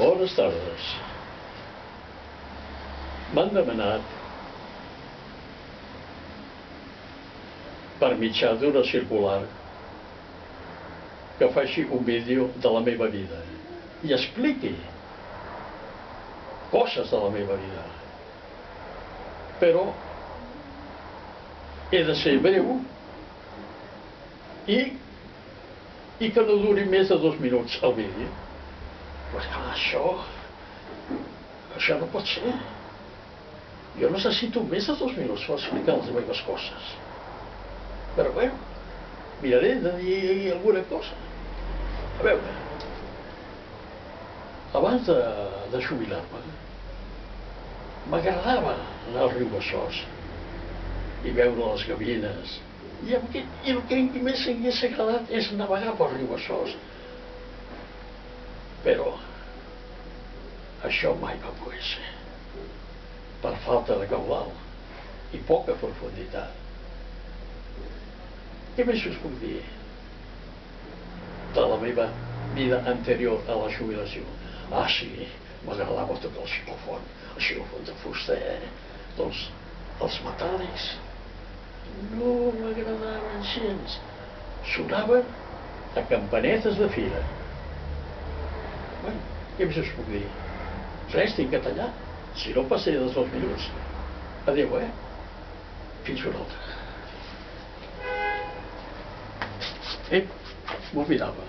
Bones tardes. M'han demanat, per mitjà d'una circular, que faci un vídeo de la meva vida i expliqui coses de la meva vida. Però he de ser breu i que no duri més de 2 minuts el vídeo. Però clar, això no pot ser. Jo necessito més de 2 minuts per explicar les meves coses. Però bueno, miraré de dir alguna cosa. A veure, abans de jubilar-me, m'agradava anar al riu Besòs i veure les gavines. I el que més m'hagués agradat és navegar pel riu Besòs. Però això mai va poder ser, per falta de caudal i poca profunditat. Què més us puc dir de la meva vida anterior a la jubilació? Ah, sí, m'agradava tocar el xilòfon de fusta, doncs els metàl·lics no m'agradaven gens. Sonaven a campanetes de fira. Bé, què més us puc dir? Res, tinc que tallar. Si no passaré dels 2 minuts. Adéu, Fins una altra. M'oblidava.